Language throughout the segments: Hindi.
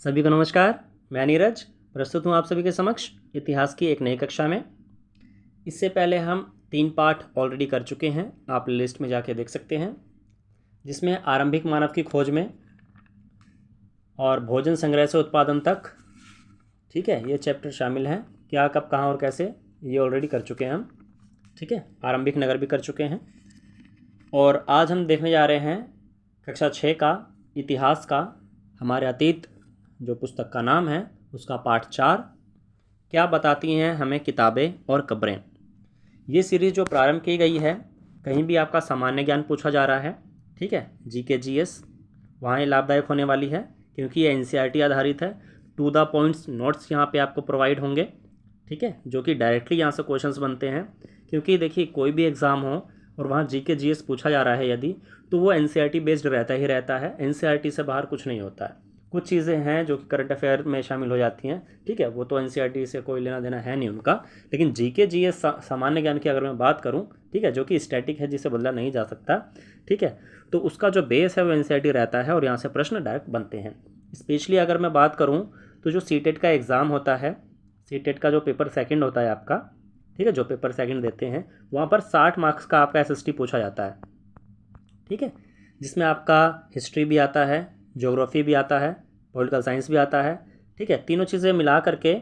सभी को नमस्कार। मैं नीरज प्रस्तुत हूँ आप सभी के समक्ष इतिहास की एक नई कक्षा में। इससे पहले हम 3 पाठ ऑलरेडी कर चुके हैं, आप लिस्ट में जाके देख सकते हैं, जिसमें आरंभिक मानव की खोज में और भोजन संग्रह से उत्पादन तक, ठीक है, ये चैप्टर शामिल हैं। क्या, कब, कहाँ और कैसे, ये ऑलरेडी कर चुके हैं हम, ठीक है। आरंभिक नगर भी कर चुके हैं। और आज हम देखने जा रहे हैं कक्षा 6 का इतिहास का हमारे अतीत, जो पुस्तक का नाम है उसका पाठ 4, क्या बताती हैं हमें किताबें और कब्रें। ये सीरीज़ जो प्रारंभ की गई है, कहीं भी आपका सामान्य ज्ञान पूछा जा रहा है, ठीक है, जीके जीएस, वहाँ ये लाभदायक होने वाली है क्योंकि ये एनसीईआरटी आधारित है। टू द पॉइंट्स नोट्स यहाँ पे आपको प्रोवाइड होंगे, ठीक है, जो कि डायरेक्टली यहाँ से क्वेश्चंस बनते हैं। क्योंकि देखिए, कोई भी एग्ज़ाम हो और वहाँ जीके जीएस पूछा जा रहा है यदि, तो वो एनसीईआरटी बेस्ड रहता ही रहता है, एनसीईआरटी से बाहर कुछ नहीं होता है। कुछ चीज़ें हैं जो कि करंट अफेयर में शामिल हो जाती हैं, ठीक है, वो तो एनसीईआरटी से कोई लेना देना है नहीं उनका। लेकिन जीके जीएस सामान्य ज्ञान की अगर मैं बात करूं, ठीक है, जो कि स्टैटिक है, जिसे बदला नहीं जा सकता, ठीक है, तो उसका जो बेस है वो एनसीईआरटी रहता है और यहाँ से प्रश्न डायरेक्ट बनते हैं। स्पेशली अगर मैं बात करूँ तो जो सीटेट का एग्ज़ाम होता है, सीटेट का जो पेपर सेकंड होता है आपका, ठीक है, जो पेपर सेकंड देते हैं, वहाँ पर 60 मार्क्स का आपका एसएसटी पूछा जाता है, ठीक है, जिसमें आपका हिस्ट्री भी आता है, ज्योग्राफी भी आता है, पॉलिटिकल साइंस भी आता है, ठीक है, तीनों चीज़ें मिला करके,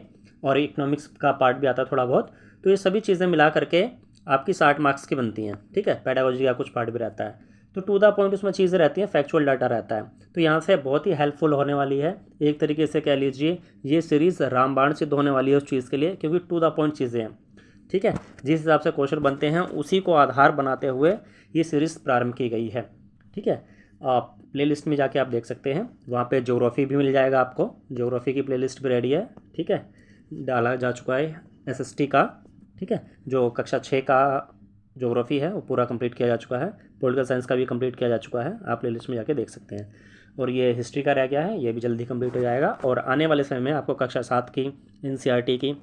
और इकोनॉमिक्स का पार्ट भी आता है थोड़ा बहुत। तो ये सभी चीज़ें मिला करके आपकी 60 मार्क्स की बनती हैं, ठीक है। पेडागोजी का कुछ पार्ट भी रहता है, तो टू द पॉइंट उसमें चीज़ें रहती हैं, फैक्चुअल डाटा रहता है। तो यहाँ से बहुत ही हेल्पफुल होने वाली है, एक तरीके से कह लीजिए ये सीरीज़ रामबाण सिद्ध होने वाली है उस चीज़ के लिए, क्योंकि टू द पॉइंट चीज़ें हैं, ठीक है। जिस हिसाब से क्वेश्चन बनते हैं उसी को आधार बनाते हुए ये सीरीज़ प्रारंभ की गई है, ठीक है। आप प्लेलिस्ट में जाके आप देख सकते हैं, वहाँ पे ज्योग्राफी भी मिल जाएगा आपको, ज्योग्राफी की प्लेलिस्ट भी रेडी है, ठीक है, डाला जा चुका है एसएसटी का, ठीक है। जो कक्षा 6 का ज्योग्राफी है वो पूरा कंप्लीट किया जा चुका है, पॉलिटिकल साइंस का भी कंप्लीट किया जा चुका है, आप प्लेलिस्ट में जाके देख सकते हैं। और ये हिस्ट्री का रह गया है, ये भी जल्दी कंप्लीट हो जाएगा। और आने वाले समय में आपको कक्षा 7 की एनसीईआरटी की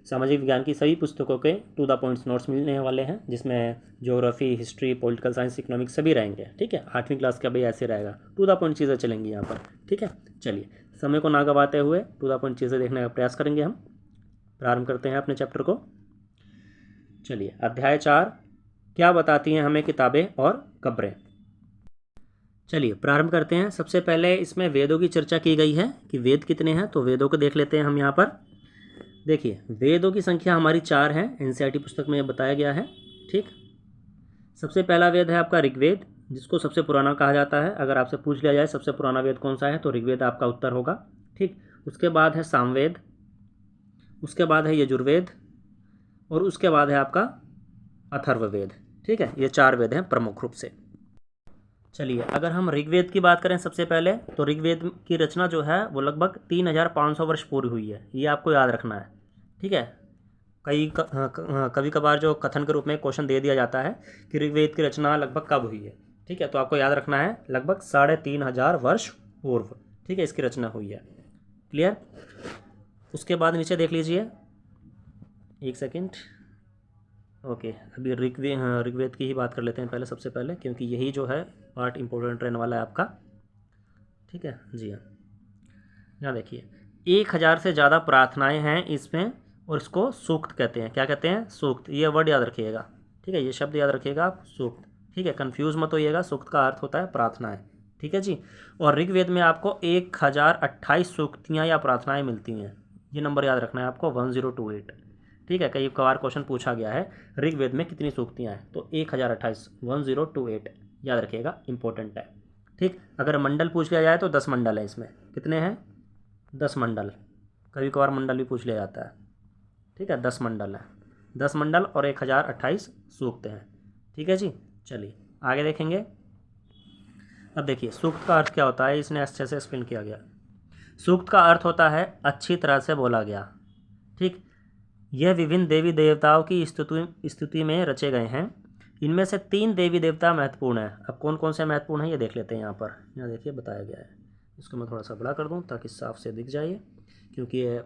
सामाजिक विज्ञान की सभी पुस्तकों के टू द पॉइंट्स नोट्स मिलने वाले हैं, जिसमें geography, history, political science, economics सभी रहेंगे, ठीक है। 8वीं क्लास का भी ऐसे रहेगा, टू द पॉइंट चीज़ें चलेंगी यहाँ पर, ठीक है। चलिए, समय को ना गवाते हुए टू द पॉइंट चीज़ें देखने का प्रयास करेंगे हम। प्रारंभ करते हैं अपने चैप्टर को। चलिए, अध्याय 4, क्या बताती हैं हमें किताबें और कब्रें। चलिए प्रारंभ करते हैं। सबसे पहले इसमें वेदों की चर्चा की गई है कि वेद कितने हैं, तो वेदों को देख लेते हैं हम यहाँ पर। देखिए, वेदों की संख्या हमारी 4 है, एनसीईआरटी पुस्तक में बताया गया है, ठीक। सबसे पहला वेद है आपका ऋग्वेद, जिसको सबसे पुराना कहा जाता है। अगर आपसे पूछ लिया जाए सबसे पुराना वेद कौन सा है, तो ऋग्वेद आपका उत्तर होगा, ठीक। उसके बाद है सामवेद, उसके बाद है यजुर्वेद, और उसके बाद है आपका अथर्ववेद, ठीक है। ये 4 वेद हैं प्रमुख रूप से। चलिए, अगर हम ऋग्वेद की बात करें सबसे पहले, तो ऋग्वेद की रचना जो है वो लगभग 3500 वर्ष पूर्व हुई है, ये आपको याद रखना है, ठीक है। कभी कभार जो कथन के रूप में क्वेश्चन दे दिया जाता है कि ऋग्वेद की रचना लगभग कब हुई है, ठीक है, तो आपको याद रखना है लगभग 3500 वर्ष पूर्व, ठीक है, इसकी रचना हुई है। क्लियर। उसके बाद नीचे देख लीजिए, एक सेकेंड, ओके, अभी ऋग्वेद की ही बात कर लेते हैं पहले, सबसे पहले, क्योंकि यही जो है पार्ट इम्पोर्टेंट रहने वाला है आपका, ठीक है जी हाँ। यहाँ देखिए, 1000 से ज़्यादा प्रार्थनाएं हैं इसमें, और इसको सूक्त कहते हैं। क्या कहते हैं? सूक्त। ये वर्ड याद रखिएगा, ठीक है, ये शब्द याद रखिएगा आप, सूक्त, ठीक है, कन्फ्यूज़ मत होइएगा। सूक्त का अर्थ होता है प्रार्थनाएं, ठीक है जी। और ऋग्वेद में आपको 1028 सूक्तियाँ या प्रार्थनाएँ मिलती हैं, ये नंबर याद रखना है आपको, 1028, ठीक है। कई बार क्वेश्चन पूछा गया है ऋग्वेद में कितनी सूक्तियाँ हैं, तो 1028, 1028 याद रखिएगा, इंपॉर्टेंट है, ठीक। अगर मंडल पूछ लिया जाए तो 10 मंडल है इसमें, कितने हैं? 10 मंडल, कभी कभार मंडल भी पूछ लिया जाता है, ठीक है, 10 मंडल है, 10 मंडल और 1028 सूक्त हैं, ठीक है जी। चलिए आगे देखेंगे। अब देखिए, सूक्त का अर्थ क्या होता है, इसने अच्छे से एक्सप्लेन किया गया। सूक्त का अर्थ होता है अच्छी तरह से बोला गया, ठीक। यह विभिन्न देवी देवताओं की स्तुति में रचे गए हैं। इनमें से 3 देवी देवता महत्वपूर्ण हैं। अब कौन कौन से महत्वपूर्ण हैं ये देख लेते हैं। यहाँ देखिए बताया गया है, इसको मैं थोड़ा सा बड़ा कर दूँ ताकि साफ से दिख जाए, क्योंकि ये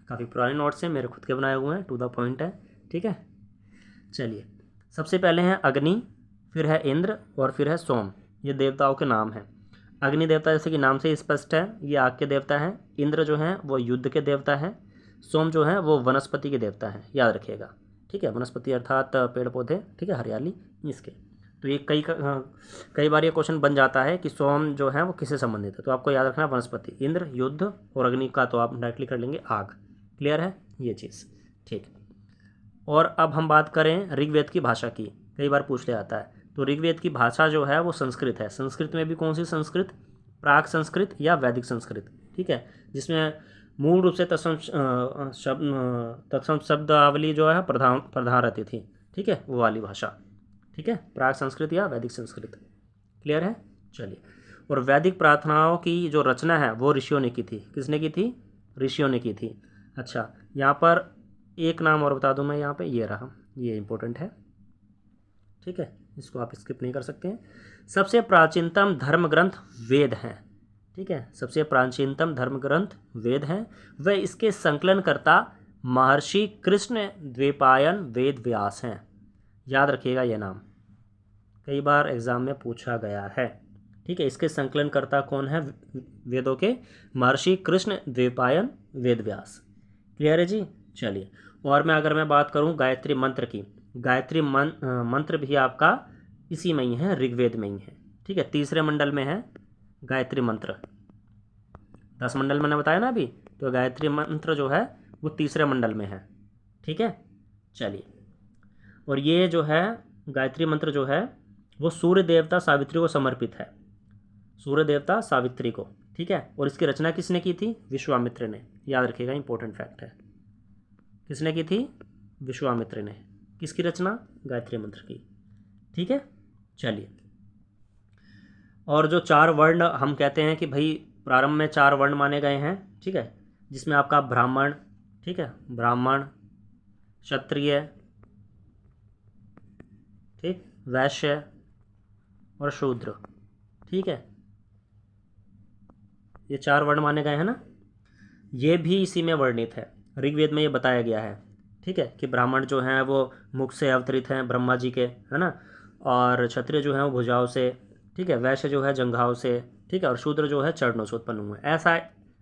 काफ़ी पुराने नोट्स हैं, मेरे खुद के बनाए हुए हैं, टू द पॉइंट है, ठीक है। चलिए, सबसे पहले हैं अग्नि, फिर है इंद्र, और फिर है सोम, ये देवताओं के नाम हैं। अग्नि देवता जैसे कि नाम से ही स्पष्ट है, ये आग के देवता हैं। इंद्र जो हैं वो युद्ध के देवता हैं। सोम जो है वो वनस्पति के देवता हैं, याद रखिएगा। ठीक है, वनस्पति अर्थात पेड़ पौधे, ठीक है, हरियाली इसके। तो ये कई बार ये क्वेश्चन बन जाता है कि सोम जो है वो किससे संबंधित है, तो आपको याद रखना वनस्पति, इंद्र, युद्ध, और अग्नि का तो आप डायरेक्टली कर लेंगे आग। क्लियर है ये चीज़? ठीक। और अब हम बात करें ऋग्वेद की भाषा की, कई बार पूछ लिया जाता है। तो ऋग्वेद की भाषा जो है वो संस्कृत है। संस्कृत में भी कौन सी संस्कृत? प्राक संस्कृत या वैदिक संस्कृत, ठीक है, जिसमें मूल रूप से तत्सम शब्दावली जो है प्रधान रहती थी, ठीक है, वो वाली भाषा, ठीक है, प्राक संस्कृत या वैदिक संस्कृत। क्लियर है? चलिए। और वैदिक प्रार्थनाओं की जो रचना है वो ऋषियों ने की थी। किसने की थी? ऋषियों ने की थी। अच्छा, यहाँ पर एक नाम और बता दूं मैं, यहाँ पे ये रहा, ये इंपॉर्टेंट है, ठीक है, इसको आप स्किप नहीं कर सकते हैं। सबसे प्राचीनतम धर्म ग्रंथ वेद हैं, ठीक है, सबसे प्राचीनतम धर्म ग्रंथ वेद हैं। वह इसके संकलनकर्ता महर्षि कृष्ण द्वैपायन वेद व्यास हैं। याद रखिएगा ये नाम, कई बार एग्जाम में पूछा गया है, ठीक है। इसके संकलनकर्ता कौन है वेदों के? महर्षि कृष्ण द्वैपायन वेद व्यास। क्लियर है जी? चलिए। और अगर मैं बात करूं गायत्री मंत्र की, गायत्री मंत्र भी आपका इसी में ही है, ऋग्वेद में ही है, ठीक है, तीसरे मंडल में है गायत्री मंत्र। 10 मंडल मैंने बताया ना अभी, तो गायत्री मंत्र जो है वो तीसरे मंडल में है, ठीक है। चलिए। और ये जो है गायत्री मंत्र जो है वो सूर्य देवता सावित्री को समर्पित है, सूर्य देवता सावित्री को, ठीक है। और इसकी रचना किसने की थी? विश्वामित्र ने। याद रखिएगा, इंपॉर्टेंट फैक्ट है। किसने की थी? विश्वामित्र ने। किसकी रचना? गायत्री मंत्र की, ठीक है। चलिए। और जो 4 वर्ण हम कहते हैं कि भाई प्रारंभ में 4 वर्ण माने गए हैं, ठीक है, जिसमें आपका ब्राह्मण, ठीक है, ब्राह्मण, क्षत्रिय, ठीक, वैश्य और शूद्र, ठीक है, ये 4 वर्ण माने गए हैं ना। ये भी इसी में वर्णित है, ऋग्वेद में ये बताया गया है, ठीक है, कि ब्राह्मण जो हैं वो मुख से अवतरित हैं ब्रह्मा जी के, है ना, और क्षत्रिय जो हैं वो भुजाओं से, ठीक है, वैश्य जो है जंघाओं से, ठीक है, और शूद्र जो है चरणों से उत्पन्न हुए, ऐसा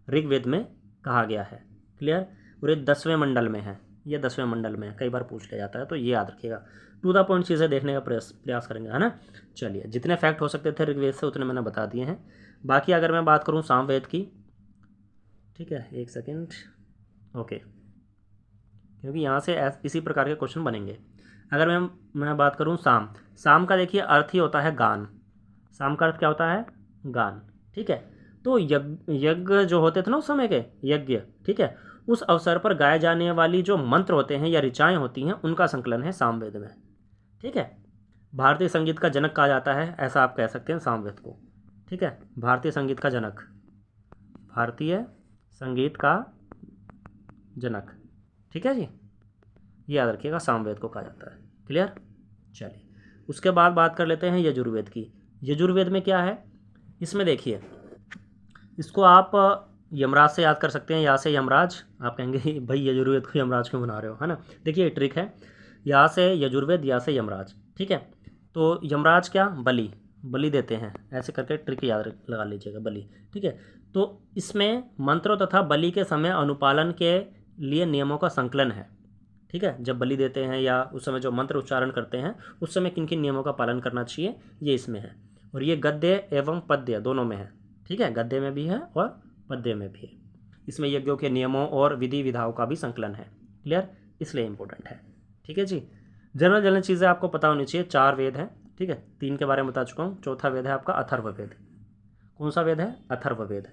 ऋग्वेद में कहा गया है। क्लियर? और ये 10वें मंडल में है, ये 10वें मंडल में है, कई बार पूछ लिया जाता है, तो ये याद रखिएगा। टू द पॉइंट चीज़ें देखने का प्रयास करेंगे, है ना। चलिए, जितने फैक्ट हो सकते थे ऋग्वेद से उतने मैंने बता दिए हैं। बाकी अगर मैं बात करूँ सामवेद की, ठीक है, एक सेकेंड, ओके, क्योंकि यहाँ से इसी प्रकार के क्वेश्चन बनेंगे। अगर मैं बात करूँ साम का देखिए अर्थ ही होता है गान। साम का अर्थ क्या होता है? गान, ठीक है। तो यज्ञ जो होते थे ना उस समय के यज्ञ, ठीक है, उस अवसर पर गाए जाने वाली जो मंत्र होते हैं या ऋचाएँ होती हैं उनका संकलन है सामवेद में, ठीक है। भारतीय संगीत का जनक कहा जाता है, ऐसा आप कह सकते हैं सामवेद को, ठीक है, भारतीय संगीत का जनक, भारतीय संगीत का जनक, ठीक है जी, ये याद रखिएगा, सामवेद को कहा जाता है। क्लियर? चलिए, उसके बाद बात कर लेते हैं यजुर्वेद की। यजुर्वेद में क्या है? इसमें देखिए, इसको आप यमराज से याद कर सकते हैं, यहाँ से यमराज, आप कहेंगे भाई यजुर्वेद को यमराज क्यों बना रहे हो, है ना। देखिए ट्रिक है, यहाँ से यजुर्वेद, यहाँ से यमराज, ठीक है। तो यमराज क्या? बलि देते हैं, ऐसे करके ट्रिक याद लगा लीजिएगा, बलि, ठीक है। तो इसमें मंत्रों तथा बलि के समय अनुपालन के लिए नियमों का संकलन है, ठीक है। जब बलि देते हैं या उस समय जो मंत्र उच्चारण करते हैं उस समय किन किन नियमों का पालन करना चाहिए, ये इसमें है। और ये गद्य एवं पद्य दोनों में है, ठीक है, गद्य में भी है और पद्य में भी है। इसमें यज्ञों के नियमों और विधि विधाओं का भी संकलन है। क्लियर? इसलिए इंपॉर्टेंट है, ठीक है जी। जनरल चीज़ें आपको पता होनी चाहिए। 4 वेद हैं, ठीक है, 3 के बारे में बता चुका हूँ। चौथा वेद है आपका अथर्ववेद। कौन सा वेद है? अथर्ववेद,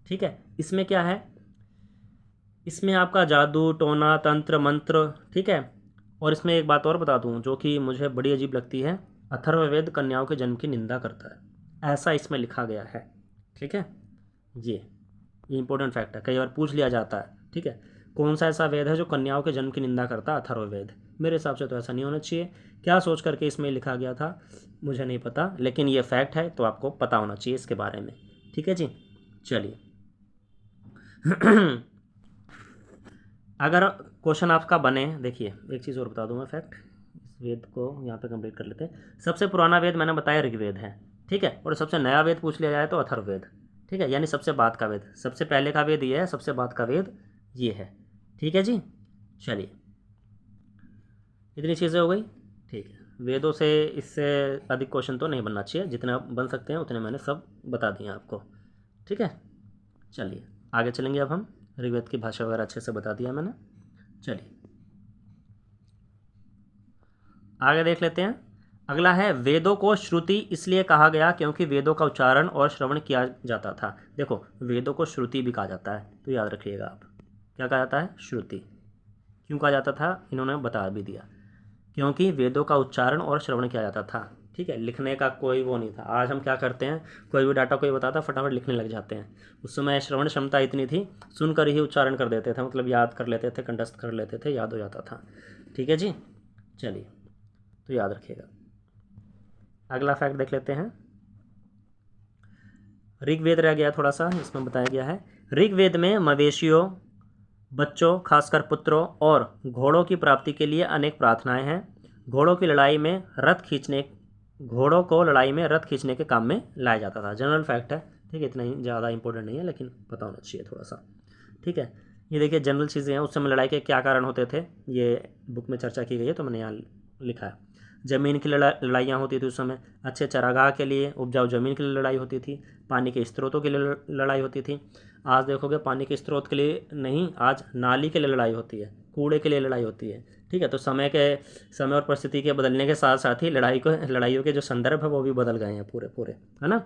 ठीक है। इसमें क्या है? इसमें आपका जादू, टोना, तंत्र, मंत्र, ठीक है। और इसमें एक बात और बता दूं जो कि मुझे बड़ी अजीब लगती है, अथर्ववेद कन्याओं के जन्म की निंदा करता है, ऐसा इसमें लिखा गया है, ठीक है। ये इंपॉर्टेंट फैक्ट है, कई बार पूछ लिया जाता है, ठीक है, कौन सा ऐसा वेद है जो कन्याओं के जन्म की निंदा करता है? अथर्ववेद। मेरे हिसाब से तो ऐसा नहीं होना चाहिए, क्या सोच करके इसमें लिखा गया था मुझे नहीं पता, लेकिन ये फैक्ट है तो आपको पता होना चाहिए इसके बारे में, ठीक है जी। चलिए अगर क्वेश्चन आपका बने, देखिए एक चीज़ और बता दूं मैं फैक्ट, इस वेद को यहाँ पे कंप्लीट कर लेते हैं। सबसे पुराना वेद मैंने बताया ऋग्वेद है, ठीक है। और सबसे नया वेद पूछ लिया जाए तो अथर्ववेद, ठीक है, यानी सबसे बाद का वेद। सबसे पहले का वेद ये है, सबसे बाद का वेद ये है, ठीक है जी। चलिए, इतनी चीज़ें हो गई, ठीक है। वेदों से इससे अधिक क्वेश्चन तो नहीं बनना चाहिए, जितना बन सकते हैं उतने मैंने सब बता दिए आपको, ठीक है। चलिए आगे चलेंगे। अब हम ऋग्वेद की भाषा वगैरह अच्छे से बता दिया मैंने। चलिए आगे देख लेते हैं। अगला है, वेदों को श्रुति इसलिए कहा गया क्योंकि वेदों का उच्चारण और श्रवण किया जाता था। देखो, वेदों को श्रुति भी कहा जाता है, तो याद रखिएगा आप, क्या कहा जाता है? श्रुति। क्यों कहा जाता था, इन्होंने बता भी दिया, क्योंकि वेदों का उच्चारण और श्रवण किया जाता था, ठीक है। लिखने का कोई वो नहीं था। आज हम क्या करते हैं, कोई भी डाटा कोई बताता फटाफट लिखने लग जाते हैं। उस समय श्रवण क्षमता इतनी थी, सुनकर ही उच्चारण कर देते थे, मतलब याद कर लेते थे, कंठस्थ कर लेते थे, याद हो जाता था, ठीक है जी। चलिए, तो याद रखिएगा। अगला फैक्ट देख लेते हैं। ऋग्वेद रह गया थोड़ा सा, इसमें बताया गया है, ऋग्वेद में मवेशियों, बच्चों, खासकर पुत्रों और घोड़ों की प्राप्ति के लिए अनेक प्रार्थनाएं हैं। घोड़ों को लड़ाई में रथ खींचने के काम में लाया जाता था। जनरल फैक्ट है, ठीक है, इतना ही ज़्यादा इंपॉर्टेंट नहीं है, लेकिन पता होना चाहिए थोड़ा सा, ठीक है। ये देखिए जनरल चीज़ें हैं। उस समय लड़ाई के क्या कारण होते थे, ये बुक में चर्चा की गई है, तो मैंने यहाँ लिखा है। ज़मीन की लड़ाइयाँ होती थी उस समय, अच्छे चरागाह के लिए, उपजाऊ ज़मीन के लिए लड़ाई होती थी, पानी के स्रोतों के लिए लड़ाई होती थी। आज देखोगे पानी के स्रोत के लिए नहीं, आज नाली के लिए लड़ाई होती है, कूड़े के लिए लड़ाई होती है, ठीक है। तो समय और परिस्थिति के बदलने के साथ साथ ही लड़ाइयों के जो संदर्भ है वो भी बदल गए हैं पूरे पूरे, है ना।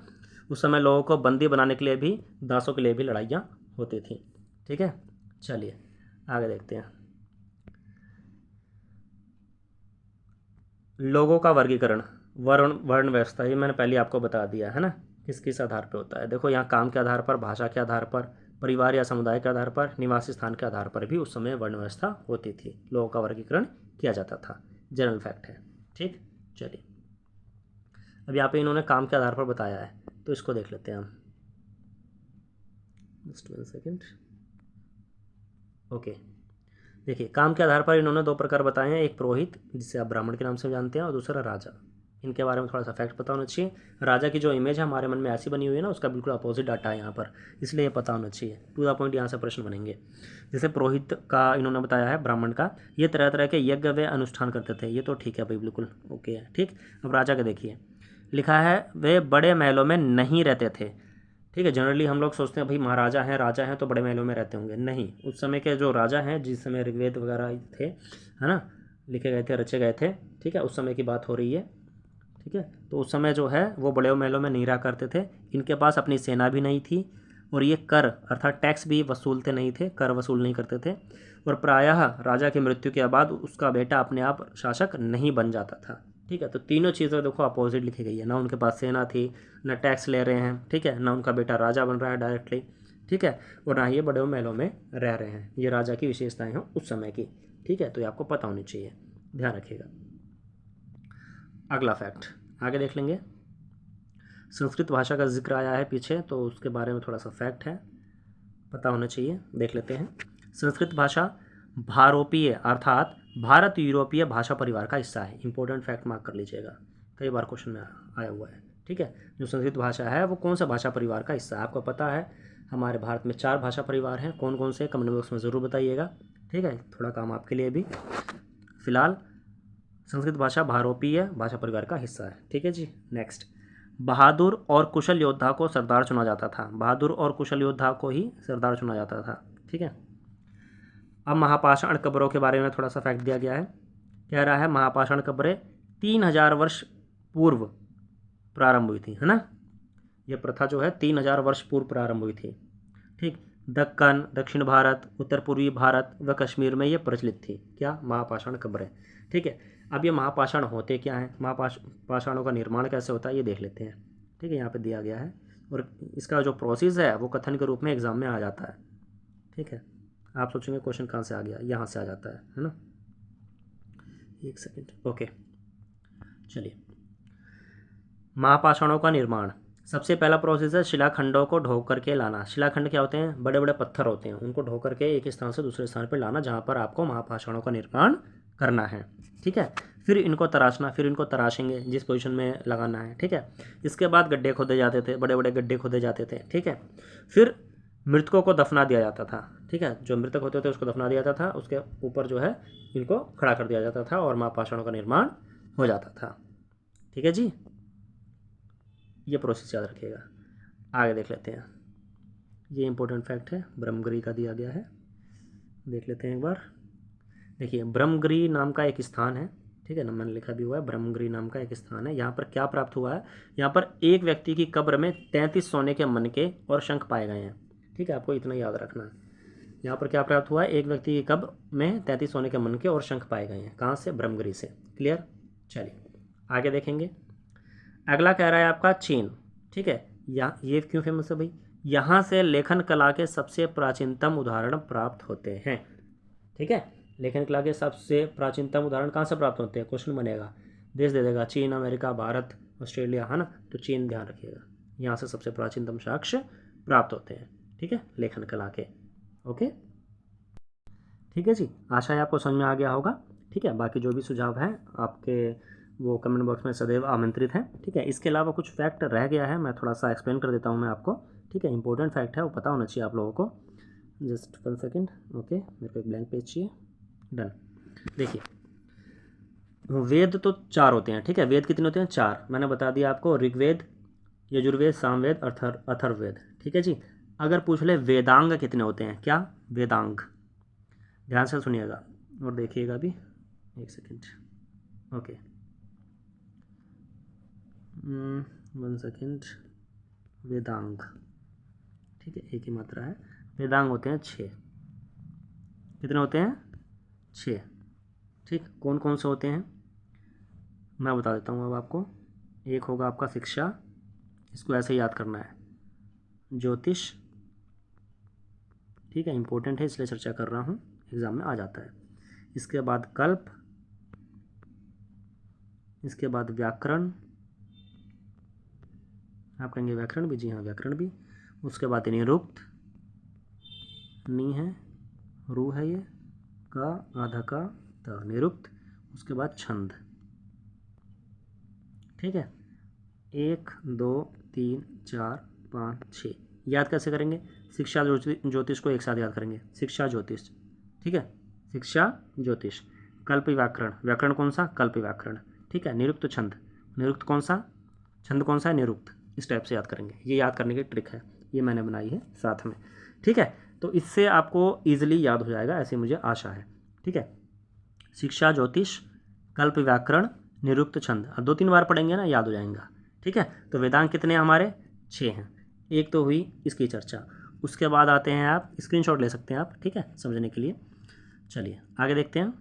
उस समय लोगों को बंदी बनाने के लिए भी, दासों के लिए भी लड़ाइयाँ होती थी, ठीक है। चलिए आगे देखते हैं। लोगों का वर्गीकरण, वर्ण व्यवस्था, ये मैंने पहले आपको बता दिया है ना, किस किस आधार पर होता है। देखो यहाँ काम के आधार पर, भाषा के आधार पर, परिवार या समुदाय के आधार पर, निवासी स्थान के आधार पर भी उस समय वर्ण व्यवस्था होती थी, लोगों का वर्गीकरण किया जाता था। जनरल फैक्ट है, ठीक। चलिए, अब यहाँ पे इन्होंने काम के आधार पर बताया है, तो इसको देख लेते हैं हम। Just 1 second. ओके, देखिए काम के आधार पर इन्होंने 2 प्रकार बताए हैं, एक पुरोहित जिसे आप ब्राह्मण के नाम से जानते हैं, और दूसरा राजा। इनके बारे में थोड़ा सा फैक्ट पता होना चाहिए। राजा की जो इमेज है हमारे मन में ऐसी बनी हुई है ना, उसका बिल्कुल अपोजिट डाटा है यहाँ पर, इसलिए ये पता होना चाहिए। टू द पॉइंट यहाँ से प्रश्न बनेंगे। जैसे पुरोहित का इन्होंने बताया है, ब्राह्मण का, ये तरह तरह के यज्ञ वे अनुष्ठान करते थे, ये तो ठीक है भाई, बिल्कुल ओके है, ठीक। अब राजा का देखिए, लिखा है वे बड़े महलों में नहीं रहते थे, ठीक है। जनरली हम लोग सोचते हैं भाई महाराजा हैं, राजा हैं तो बड़े महलों में रहते होंगे, नहीं। उस समय के जो राजा हैं, जिस समय ऋग्वेद वगैरह थे, है ना, लिखे गए थे, रचे गए थे, ठीक है, उस समय की बात हो रही है, ठीक है। तो उस समय जो है वो बड़े महलों में नहीं रहा करते थे, इनके पास अपनी सेना भी नहीं थी, और ये कर अर्थात टैक्स भी वसूलते नहीं थे, कर वसूल नहीं करते थे, और प्रायः राजा की मृत्यु के बाद उसका बेटा अपने आप शासक नहीं बन जाता था, ठीक है। तो तीनों चीज़ें देखो अपोजिट लिखी गई है, ना उनके पास सेना थी, ना टैक्स ले रहे हैं, ठीक है, ना उनका बेटा राजा बन रहा है डायरेक्टली, ठीक है, और ना ये बड़े महलों में रह रहे हैं। ये राजा की विशेषताएं हैं उस समय की, ठीक है, तो ये आपको पता होनी चाहिए, ध्यान रखिएगा। अगला फैक्ट आगे देख लेंगे। संस्कृत भाषा का जिक्र आया है पीछे, तो उसके बारे में थोड़ा सा फैक्ट है, पता होना चाहिए, देख लेते हैं। संस्कृत भाषा भारोपीय अर्थात भारत यूरोपीय भाषा परिवार का हिस्सा है। इंपॉर्टेंट फैक्ट मार्क कर लीजिएगा, कई बार क्वेश्चन में आया हुआ है, ठीक है। जो संस्कृत भाषा है वो कौन सा भाषा परिवार का हिस्सा है, आपको पता है हमारे भारत में 4 भाषा परिवार हैं, कौन कौन से, कमेंट बॉक्स में ज़रूर बताइएगा, ठीक है। थोड़ा काम आपके लिए भी, फिलहाल संस्कृत भाषा भारोपीय भाषा परिवार का हिस्सा है, ठीक है जी। नेक्स्ट, बहादुर और कुशल योद्धा को सरदार चुना जाता था, बहादुर और कुशल योद्धा को ही सरदार चुना जाता था, ठीक है। अब महापाषाण कब्रों के बारे में थोड़ा सा फैक्ट दिया गया है, कह रहा है महापाषाण कब्रें 3000 वर्ष पूर्व प्रारंभ हुई थी, है ना। यह प्रथा जो है 3000 वर्ष पूर्व प्रारंभ हुई थी, ठीक। दक्कन, दक्षिण भारत, उत्तर पूर्वी भारत व कश्मीर में ये प्रचलित थी, क्या, महापाषाण कब्रें, ठीक है। अब ये महापाषाण होते क्या हैं, महापाषाणों का निर्माण कैसे होता है, ये देख लेते हैं, ठीक है। यहाँ पे दिया गया है, और इसका जो प्रोसेस है वो कथन के रूप में एग्जाम में आ जाता है, ठीक है। आप सोचेंगे क्वेश्चन कहाँ से आ गया, यहाँ से आ जाता है ना। 1 सेकेंड, ओके। चलिए, महापाषाणों का निर्माण, सबसे पहला प्रोसेस है शिलाखंडों को ढो करके लाना। शिलाखंड क्या होते हैं, बड़े बड़े पत्थर होते हैं, उनको ढो करके एक स्थान से दूसरे स्थान पर लाना, जहाँ पर आपको महापाषाणों का निर्माण करना है, ठीक है। फिर इनको तराशना, फिर इनको तराशेंगे जिस पोजीशन में लगाना है, ठीक है। इसके बाद गड्ढे खोदे जाते थे, बड़े बड़े गड्ढे खोदे जाते थे, ठीक है। फिर मृतकों को दफना दिया जाता था, ठीक है। जो मृतक होते थे उसको दफना दिया जाता था, उसके ऊपर जो है इनको खड़ा कर दिया जाता था और महापाषाणों का निर्माण हो जाता था, ठीक है जी। ये प्रोसेस याद रखिएगा। आगे देख लेते हैं, ये इंपॉर्टेंट फैक्ट है, ब्रह्मगिरी का दिया गया है, देख लेते हैं एक बार। देखिए, ब्रह्मगिरी नाम का एक स्थान है, ठीक है ना, मैंने लिखा भी हुआ है, ब्रह्मगिरी नाम का एक स्थान है। यहाँ पर क्या प्राप्त हुआ है, यहाँ पर एक व्यक्ति की कब्र में 33 सोने के मनके और शंख पाए गए हैं, ठीक है। आपको इतना याद रखना है, यहाँ पर क्या प्राप्त हुआ है, एक व्यक्ति की कब्र में 33 सोने के मनके और शंख पाए गए हैं। कहाँ से? ब्रह्मगिरी से। क्लियर? चलिए आगे देखेंगे। अगला कह रहा है आपका चीन, ठीक है। ये क्यों फेमस है भाई? यहाँ से लेखन कला के सबसे प्राचीनतम उदाहरण प्राप्त होते हैं, ठीक है। लेखन कला के सबसे प्राचीनतम उदाहरण कहाँ से प्राप्त होते हैं? क्वेश्चन बनेगा, देश दे देगा, चीन, अमेरिका, भारत, ऑस्ट्रेलिया, है ना। तो चीन ध्यान रखिएगा, यहाँ से सबसे प्राचीनतम साक्ष्य प्राप्त होते हैं, ठीक है, लेखन कला के। ओके, ठीक है जी। आशा है आपको समझ में आ गया होगा, ठीक है। बाकी जो भी सुझाव हैं आपके वो कमेंट बॉक्स में सदैव आमंत्रित हैं, ठीक है। इसके अलावा कुछ फैक्ट रह गया है, मैं थोड़ा सा एक्सप्लेन कर देता हूँ मैं आपको, ठीक है। इंपॉर्टेंट फैक्ट है, वो पता होना चाहिए आप लोगों को। जस्ट 1 सेकेंड, ओके, मेरे को एक ब्लैंक पेज चाहिए। डन। देखिए, वेद तो 4 होते हैं, ठीक है। वेद कितने होते हैं? 4। मैंने बता दिया आपको, ऋग्वेद, यजुर्वेद, सामवेद, अथर्ववेद, ठीक है जी। अगर पूछ ले वेदांग कितने होते हैं, क्या? वेदांग, ध्यान से सुनिएगा और देखिएगा भी। 1 सेकेंड, ओके, 1 सेकेंड। वेदांग, ठीक है, एक ही मात्रा है। वेदांग होते हैं 6। कितने होते हैं? 6, ठीक। कौन कौन से होते हैं मैं बता देता हूँ अब आपको। एक होगा आपका शिक्षा, इसको ऐसे याद करना है, ज्योतिष, ठीक है, इंपॉर्टेंट है इसलिए चर्चा कर रहा हूँ, एग्जाम में आ जाता है। इसके बाद कल्प, इसके बाद व्याकरण, आप कहेंगे व्याकरण भी, जी हाँ व्याकरण भी। उसके बाद निरुक्त, नी है, रू है ये, का, आधा का, त, निरुक्त। उसके बाद छंद, ठीक है। 1 2 3 4 5 6 याद कैसे करेंगे? शिक्षा ज्योतिष को एक साथ याद करेंगे, शिक्षा ज्योतिष, ठीक है, शिक्षा ज्योतिष। कल्प व्याकरण, व्याकरण कौन सा? कल्प व्याकरण, ठीक है। निरुक्त छंद, निरुक्त कौन सा? छंद कौन सा है? निरुक्त। इस टाइप से याद करेंगे, ये याद करने की ट्रिक है, ये मैंने बनाई है साथ में, ठीक है। तो इससे आपको ईजिली याद हो जाएगा, ऐसी मुझे आशा है, ठीक है। शिक्षा ज्योतिष, कल्प व्याकरण, निरुक्त छंद, अब 2-3 बार पढ़ेंगे ना, याद हो जाएगा, ठीक है। तो वेदांग कितने हमारे? 6 हैं। एक तो हुई इसकी चर्चा। उसके बाद आते हैं, आप स्क्रीनशॉट ले सकते हैं आप, ठीक है, समझने के लिए। चलिए आगे देखते हैं।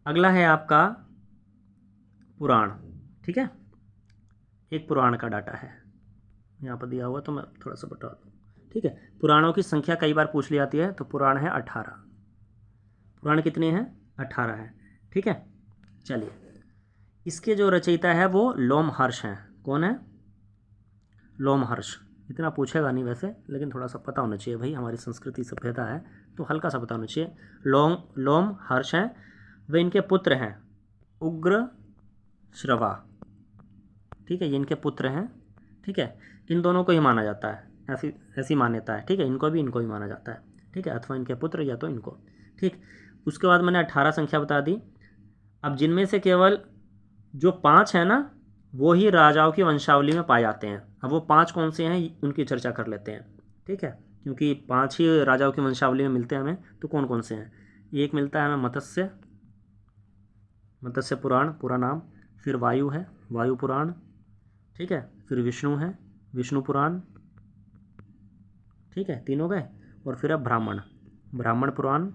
अगला है आपका पुराण, ठीक है। एक पुराण का डाटा है यहाँ पर दिया हुआ, तो मैं थोड़ा सा बता दूँ, ठीक है। पुराणों की संख्या कई बार पूछ ली जाती है, तो पुराण है 18। पुराण कितने हैं? 18 हैं, ठीक है। चलिए, इसके जो रचयिता है वो लोमहर्ष हैं। कौन है? लोमहर्ष। इतना पूछेगा नहीं वैसे, लेकिन थोड़ा सा पता होना चाहिए भाई, हमारी संस्कृति सभ्यता है तो हल्का सा पता होना चाहिए। लोमहर्ष हैं, वे इनके पुत्र हैं उग्र श्रवा, ठीक है, ये इनके पुत्र हैं, ठीक है। इन दोनों को ही माना जाता है, ऐसी मान्यता है, ठीक है। इनको भी माना जाता है, ठीक है, अथवा इनके पुत्र या तो इनको, ठीक। उसके बाद मैंने 18 संख्या बता दी। अब जिनमें से केवल जो 5 हैं ना, वो ही राजाओं की वंशावली में पाए जाते हैं। अब वो 5 कौन से हैं उनकी चर्चा कर लेते हैं, ठीक है, क्योंकि 5 ही राजाओं की वंशावली में मिलते हैं हमें। तो कौन कौन से हैं? एक मिलता है हमें मत्स्य पुराण, पूरा नाम। फिर वायु है, वायु पुराण, ठीक है। फिर विष्णु है, विष्णु पुराण, ठीक है, 3 हो गए। और फिर अब ब्राह्मण पुराण,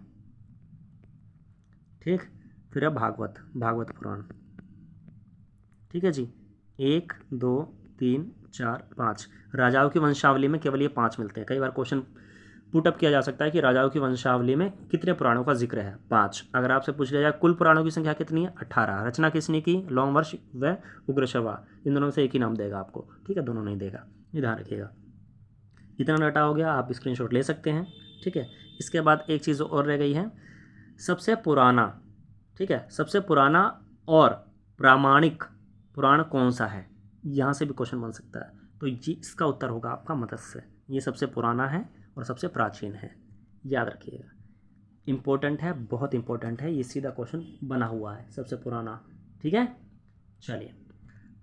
ठीक। फिर अब भागवत पुराण, ठीक है जी। 1 2 3 4 5 राजाओं की वंशावली में केवल ये 5 मिलते हैं। कई बार क्वेश्चन पुटअप किया जा सकता है कि राजाओं की वंशावली में कितने पुराणों का जिक्र है? 5। अगर आपसे पूछ लिया जाए कुल पुराणों की संख्या कितनी है? 18। रचना किसने की? लोमहर्ष व उग्रश्रवा। इन दोनों में से एक ही नाम देगा आपको, ठीक है, दोनों नहीं देगा, ये ध्यान रखिएगा। इतना डाटा हो गया, आप स्क्रीनशॉट ले सकते हैं, ठीक है। इसके बाद एक चीज़ और रह गई है, सबसे पुराना, ठीक है, सबसे पुराना और प्रामाणिक पुराण कौन सा है, यहाँ से भी क्वेश्चन बन सकता है। तो ये इसका उत्तर होगा आपका मत्स्य। ये सबसे पुराना है और सबसे प्राचीन है, याद रखिएगा। इम्पोर्टेंट है, बहुत इम्पोर्टेंट है, ये सीधा क्वेश्चन बना हुआ है, सबसे पुराना। ठीक है, चलिए,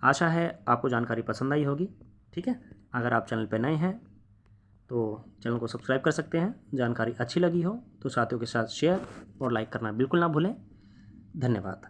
आशा है आपको जानकारी पसंद आई होगी। ठीक है, अगर आप चैनल पर नए हैं तो चैनल को सब्सक्राइब कर सकते हैं। जानकारी अच्छी लगी हो तो साथियों के साथ शेयर और लाइक करना बिल्कुल ना भूलें। धन्यवाद।